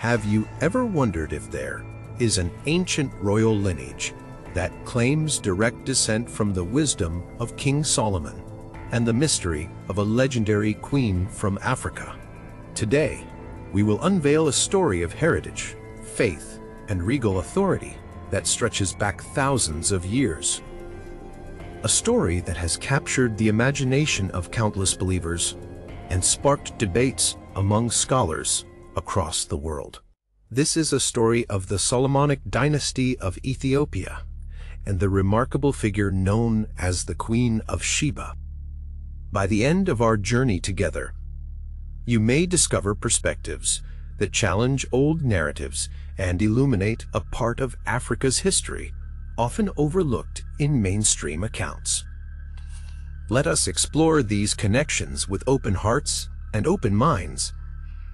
Have you ever wondered if there is an ancient royal lineage that claims direct descent from the wisdom of King Solomon and the mystery of a legendary queen from Africa? Today, we will unveil a story of heritage, faith, and regal authority that stretches back thousands of years. A story that has captured the imagination of countless believers and sparked debates among scholars across the world. This is a story of the Solomonic Dynasty of Ethiopia and the remarkable figure known as the Queen of Sheba. By the end of our journey together, you may discover perspectives that challenge old narratives and illuminate a part of Africa's history often overlooked in mainstream accounts. Let us explore these connections with open hearts and open minds,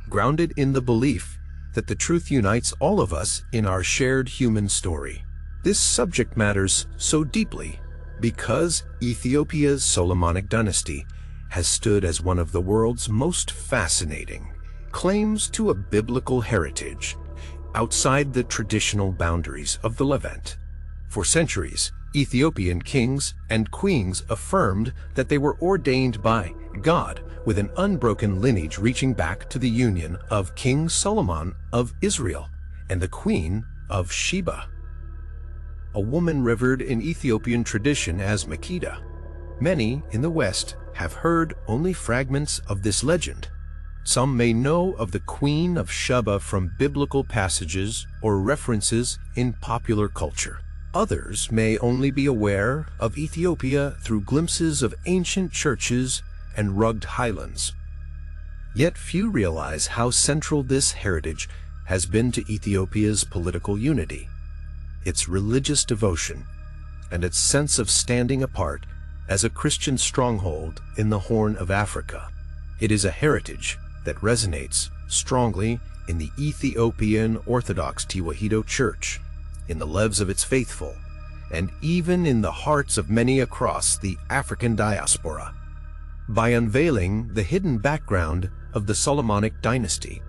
grounded in the belief that the truth unites all of us in our shared human story. This subject matters so deeply because Ethiopia's Solomonic dynasty has stood as one of the world's most fascinating claims to a biblical heritage outside the traditional boundaries of the Levant. For centuries, Ethiopian kings and queens affirmed that they were ordained by God with an unbroken lineage reaching back to the union of King Solomon of Israel and the Queen of Sheba, a woman revered in Ethiopian tradition as Makeda. Many in the West have heard only fragments of this legend. Some may know of the Queen of Sheba from biblical passages or references in popular culture. Others may only be aware of Ethiopia through glimpses of ancient churches and rugged highlands. Yet few realize how central this heritage has been to Ethiopia's political unity, its religious devotion, and its sense of standing apart as a Christian stronghold in the Horn of Africa. It is a heritage that resonates strongly in the Ethiopian Orthodox Tewahedo Church, in the lives of its faithful, and even in the hearts of many across the African diaspora. By unveiling the hidden background of the Solomonic dynasty,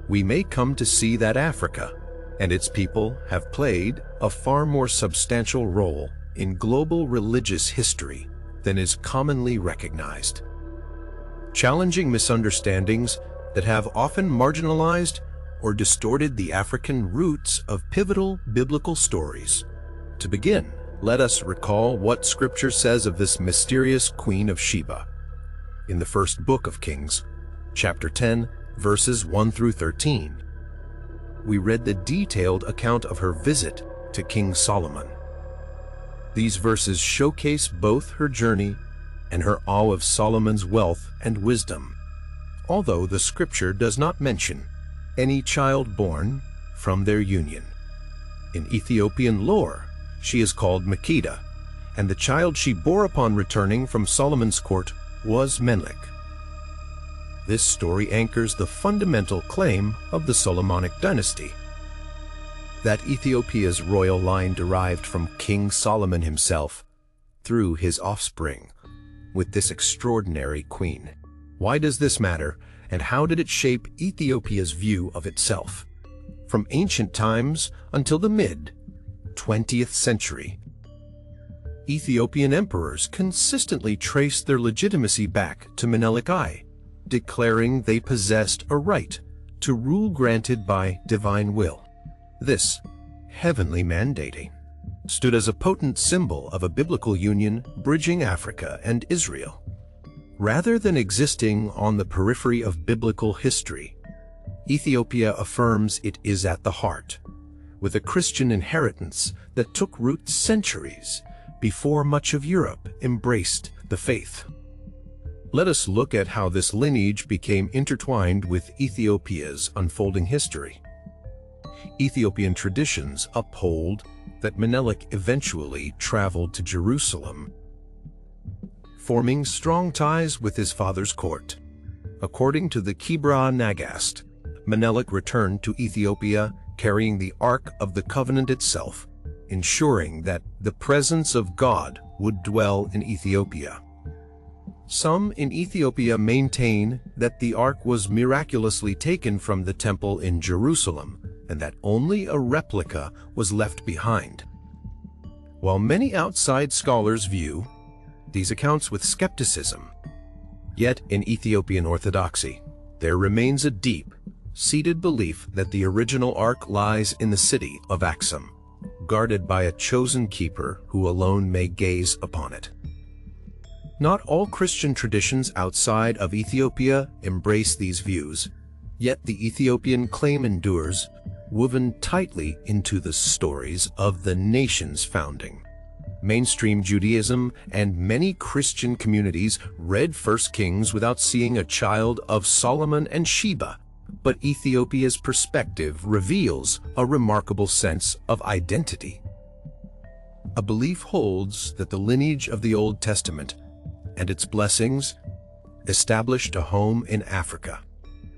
we may come to see that Africa and its people have played a far more substantial role in global religious history than is commonly recognized, challenging misunderstandings that have often marginalized or distorted the African roots of pivotal biblical stories. To begin, let us recall what Scripture says of this mysterious Queen of Sheba. In the first book of Kings, chapter 10, verses 1 through 13, we read the detailed account of her visit to King Solomon. These verses showcase both her journey and her awe of Solomon's wealth and wisdom, although the Scripture does not mention any child born from their union. In Ethiopian lore, she is called Makeda, and the child she bore upon returning from Solomon's court was Menelik. This story anchors the fundamental claim of the Solomonic dynasty, that Ethiopia's royal line derived from King Solomon himself through his offspring, with this extraordinary queen. Why does this matter, and how did it shape Ethiopia's view of itself? From ancient times until the mid-20th century, Ethiopian emperors consistently traced their legitimacy back to Menelik I, declaring they possessed a right to rule granted by divine will. This heavenly mandating stood as a potent symbol of a biblical union bridging Africa and Israel. Rather than existing on the periphery of biblical history, Ethiopia affirms it is at the heart, with a Christian inheritance that took root centuries before much of Europe embraced the faith. Let us look at how this lineage became intertwined with Ethiopia's unfolding history. Ethiopian traditions uphold that Menelik eventually traveled to Jerusalem, forming strong ties with his father's court. According to the Kebra Nagast, Menelik returned to Ethiopia carrying the Ark of the Covenant itself, ensuring that the presence of God would dwell in Ethiopia. Some in Ethiopia maintain that the ark was miraculously taken from the temple in Jerusalem and that only a replica was left behind. While many outside scholars view these accounts with skepticism, yet in Ethiopian orthodoxy, there remains a deep-seated belief that the original ark lies in the city of Axum, guarded by a chosen keeper who alone may gaze upon it. Not all Christian traditions outside of Ethiopia embrace these views, yet the Ethiopian claim endures, woven tightly into the stories of the nation's founding. Mainstream Judaism and many Christian communities read 1 Kings without seeing a child of Solomon and Sheba, but Ethiopia's perspective reveals a remarkable sense of identity. A belief holds that the lineage of the Old Testament and its blessings established a home in Africa.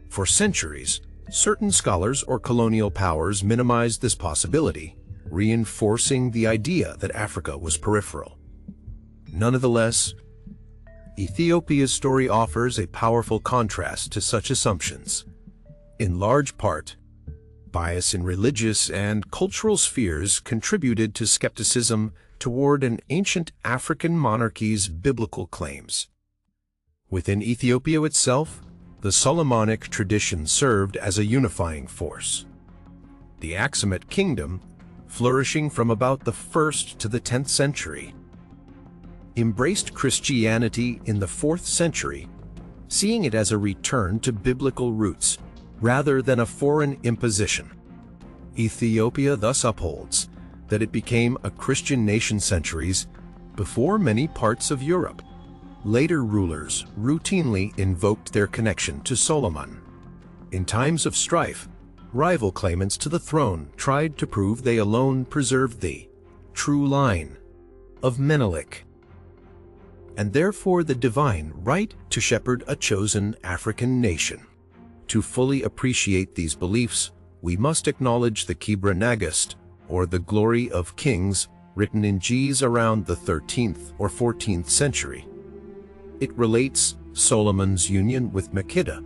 For centuries, certain scholars or colonial powers minimized this possibility, reinforcing the idea that Africa was peripheral. Nonetheless, Ethiopia's story offers a powerful contrast to such assumptions. In large part, bias in religious and cultural spheres contributed to skepticism toward an ancient African monarchy's biblical claims. Within Ethiopia itself, the Solomonic tradition served as a unifying force. The Aksumite kingdom, flourishing from about the 1st to the 10th century, embraced Christianity in the 4th century, seeing it as a return to biblical roots rather than a foreign imposition. Ethiopia thus upholds that it became a Christian nation centuries before many parts of Europe. Later rulers routinely invoked their connection to Solomon. In times of strife, rival claimants to the throne tried to prove they alone preserved the true line of Menelik, and therefore the divine right to shepherd a chosen African nation. To fully appreciate these beliefs, we must acknowledge the Kebra Nagast, or the Glory of Kings, written in Gs around the 13th or 14th century. It relates Solomon's union with Makeda,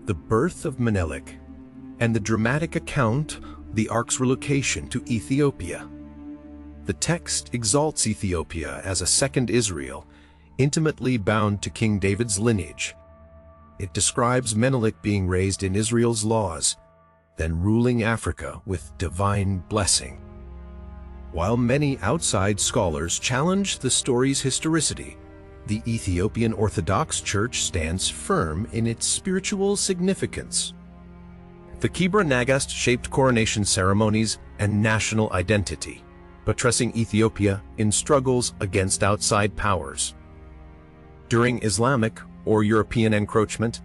the birth of Menelik, and the dramatic account the ark's relocation to Ethiopia. The text exalts Ethiopia as a second Israel, intimately bound to King David's lineage. It describes Menelik being raised in Israel's laws, then ruling Africa with divine blessing. While many outside scholars challenge the story's historicity, the Ethiopian Orthodox Church stands firm in its spiritual significance. The Kebra Nagast shaped coronation ceremonies and national identity, buttressing Ethiopia in struggles against outside powers. During Islamic or European encroachment,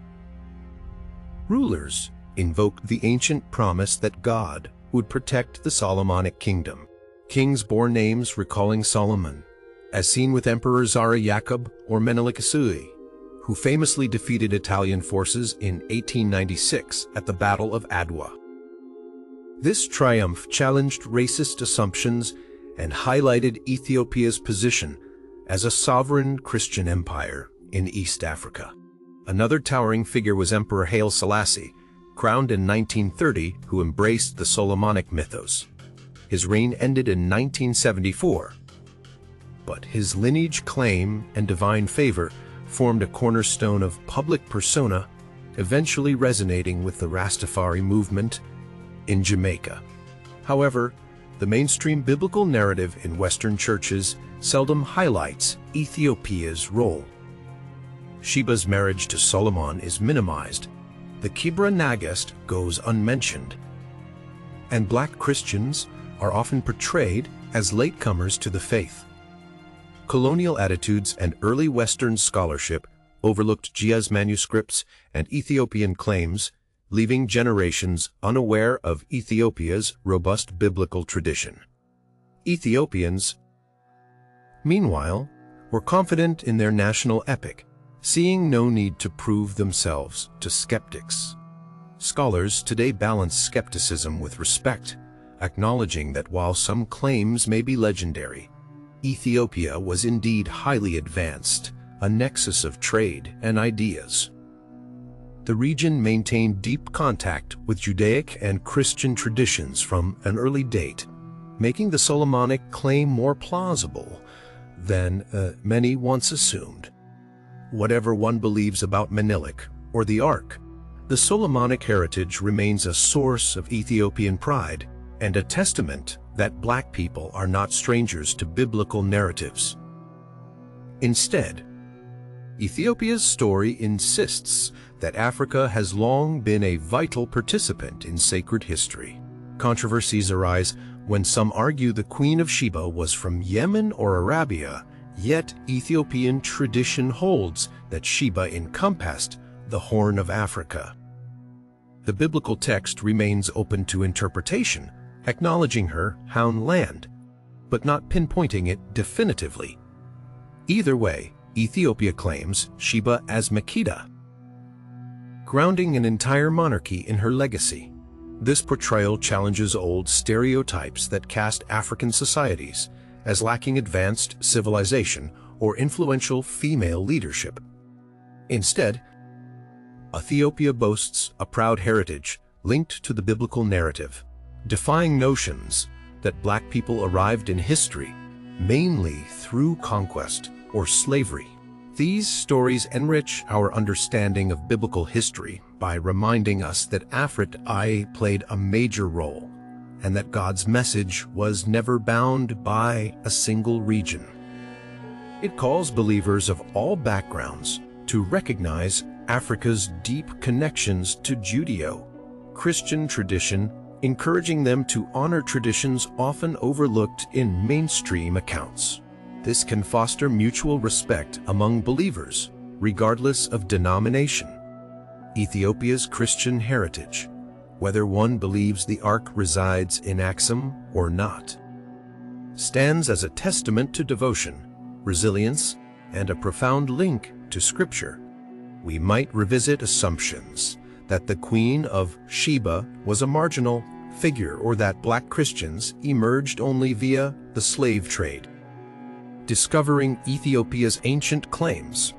rulers invoked the ancient promise that God would protect the Solomonic kingdom. Kings bore names recalling Solomon, as seen with Emperor Zara Yaqub or Menelik I, who famously defeated Italian forces in 1896 at the Battle of Adwa. This triumph challenged racist assumptions and highlighted Ethiopia's position as a sovereign Christian empire in East Africa. Another towering figure was Emperor Haile Selassie, crowned in 1930, who embraced the Solomonic mythos. His reign ended in 1974, but his lineage claim and divine favor formed a cornerstone of public persona, eventually resonating with the Rastafari movement in Jamaica. However, the mainstream biblical narrative in Western churches seldom highlights Ethiopia's role. Sheba's marriage to Solomon is minimized, the Kebra Nagast goes unmentioned, and Black Christians are often portrayed as latecomers to the faith. Colonial attitudes and early Western scholarship overlooked Gia's manuscripts and Ethiopian claims, leaving generations unaware of Ethiopia's robust biblical tradition. Ethiopians, meanwhile, were confident in their national epic, seeing no need to prove themselves to skeptics. Scholars today balance skepticism with respect, acknowledging that while some claims may be legendary, Ethiopia was indeed highly advanced, a nexus of trade and ideas. The region maintained deep contact with Judaic and Christian traditions from an early date, making the Solomonic claim more plausible than many once assumed. Whatever one believes about Menelik or the Ark, the Solomonic heritage remains a source of Ethiopian pride and a testament that Black people are not strangers to biblical narratives. Instead, Ethiopia's story insists that Africa has long been a vital participant in sacred history. Controversies arise when some argue the Queen of Sheba was from Yemen or Arabia, yet Ethiopian tradition holds that Sheba encompassed the Horn of Africa. The biblical text remains open to interpretation, acknowledging her Houn land, but not pinpointing it definitively. Either way, Ethiopia claims Sheba as Makeda, grounding an entire monarchy in her legacy. This portrayal challenges old stereotypes that cast African societies as lacking advanced civilization or influential female leadership. Instead, Ethiopia boasts a proud heritage linked to the biblical narrative, defying notions that Black people arrived in history mainly through conquest or slavery. These stories enrich our understanding of biblical history by reminding us that Africa played a major role and that God's message was never bound by a single region. It calls believers of all backgrounds to recognize Africa's deep connections to Judeo-Christian tradition, encouraging them to honor traditions often overlooked in mainstream accounts. This can foster mutual respect among believers, regardless of denomination. Ethiopia's Christian heritage, whether one believes the Ark resides in Axum or not, stands as a testament to devotion, resilience, and a profound link to Scripture. We might revisit assumptions that the Queen of Sheba was a marginal figure or that Black Christians emerged only via the slave trade. Discovering Ethiopia's ancient claims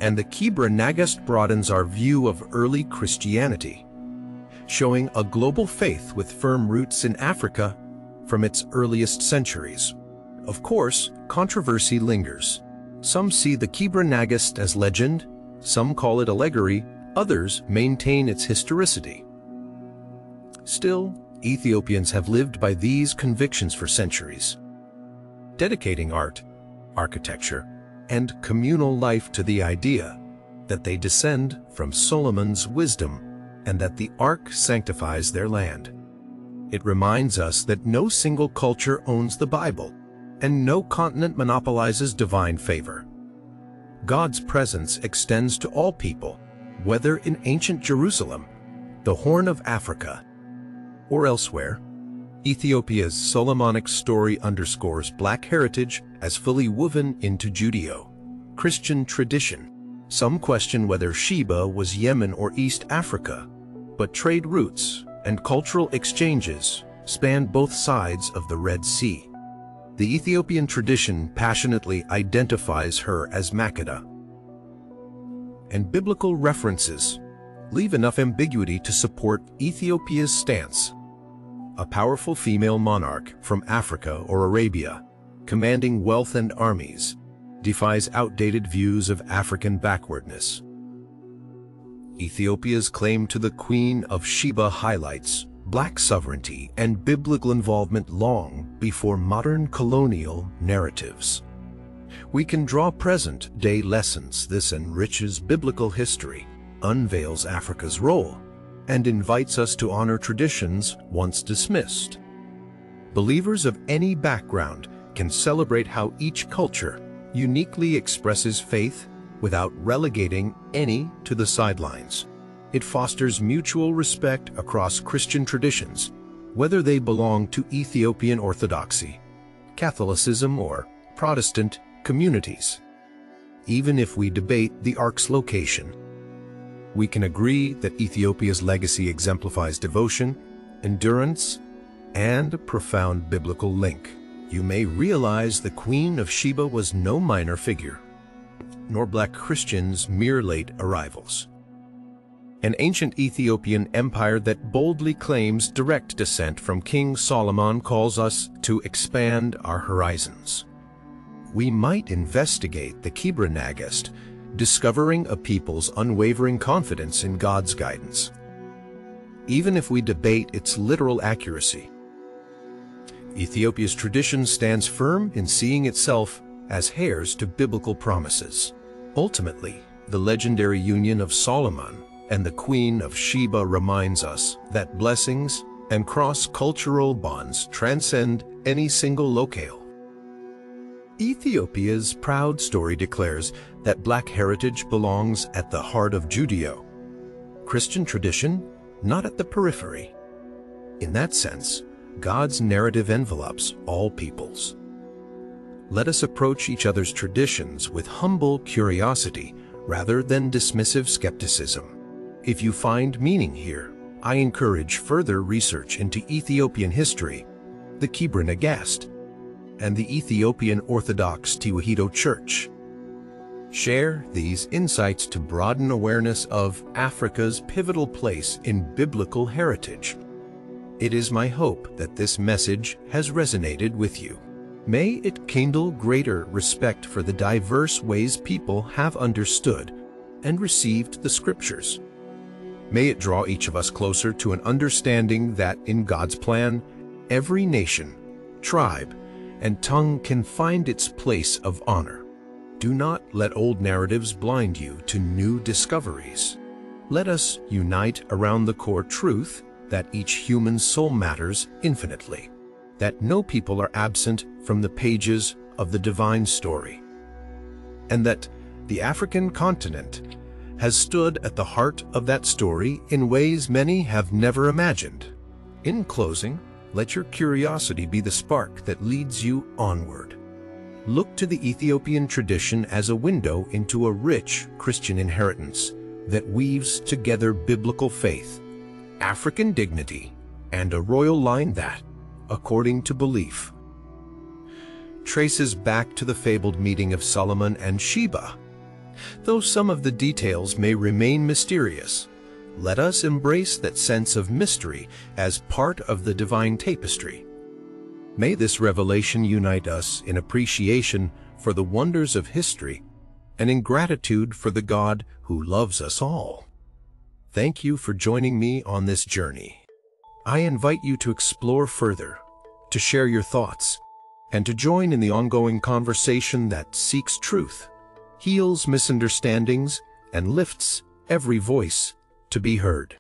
and the Kebra Nagast broadens our view of early Christianity, showing a global faith with firm roots in Africa from its earliest centuries. Of course, controversy lingers. Some see the Kebra Nagast as legend, some call it allegory, others maintain its historicity. Still, Ethiopians have lived by these convictions for centuries, dedicating art, architecture, and communal life to the idea that they descend from Solomon's wisdom and that the Ark sanctifies their land. It reminds us that no single culture owns the Bible, and no continent monopolizes divine favor. God's presence extends to all people, whether in ancient Jerusalem, the Horn of Africa, or elsewhere. Ethiopia's Solomonic story underscores Black heritage as fully woven into Judeo-Christian tradition. Some question whether Sheba was Yemen or East Africa, but trade routes and cultural exchanges span both sides of the Red Sea. The Ethiopian tradition passionately identifies her as Makeda, and biblical references leave enough ambiguity to support Ethiopia's stance. A powerful female monarch from Africa or Arabia, commanding wealth and armies, defies outdated views of African backwardness. Ethiopia's claim to the Queen of Sheba highlights Black sovereignty and biblical involvement long before modern colonial narratives. We can draw present-day lessons. This enriches biblical history, unveils Africa's role, and invites us to honor traditions once dismissed. Believers of any background can celebrate how each culture uniquely expresses faith without relegating any to the sidelines. It fosters mutual respect across Christian traditions, whether they belong to Ethiopian Orthodoxy, Catholicism, or Protestant communities. Even if we debate the Ark's location, we can agree that Ethiopia's legacy exemplifies devotion, endurance, and a profound biblical link. You may realize the Queen of Sheba was no minor figure. nor black Christians mere late arrivals. An ancient Ethiopian empire that boldly claims direct descent from King Solomon calls us to expand our horizons. We might investigate the Kebra Nagast, discovering a people's unwavering confidence in God's guidance, even if we debate its literal accuracy. Ethiopia's tradition stands firm in seeing itself as heirs to biblical promises. Ultimately, the legendary union of Solomon and the Queen of Sheba reminds us that blessings and cross-cultural bonds transcend any single locale. Ethiopia's proud story declares that black heritage belongs at the heart of Judeo-Christian tradition, not at the periphery. In that sense, God's narrative envelopes all peoples. Let us approach each other's traditions with humble curiosity rather than dismissive skepticism. If you find meaning here, I encourage further research into Ethiopian history, the Kebra Nagast, and the Ethiopian Orthodox Tewahedo Church. Share these insights to broaden awareness of Africa's pivotal place in biblical heritage. It is my hope that this message has resonated with you. May it kindle greater respect for the diverse ways people have understood and received the Scriptures. May it draw each of us closer to an understanding that in God's plan, every nation, tribe, and tongue can find its place of honor. Do not let old narratives blind you to new discoveries. Let us unite around the core truth that each human soul matters infinitely, that no people are absent from the pages of the divine story, and that the African continent has stood at the heart of that story in ways many have never imagined. In closing, let your curiosity be the spark that leads you onward. Look to the Ethiopian tradition as a window into a rich Christian inheritance that weaves together biblical faith, African dignity, and a royal line that, according to belief, traces back to the fabled meeting of Solomon and Sheba. Though some of the details may remain mysterious, let us embrace that sense of mystery as part of the divine tapestry. May this revelation unite us in appreciation for the wonders of history and in gratitude for the God who loves us all. Thank you for joining me on this journey. I invite you to explore further, to share your thoughts, and to join in the ongoing conversation that seeks truth, heals misunderstandings, and lifts every voice to be heard.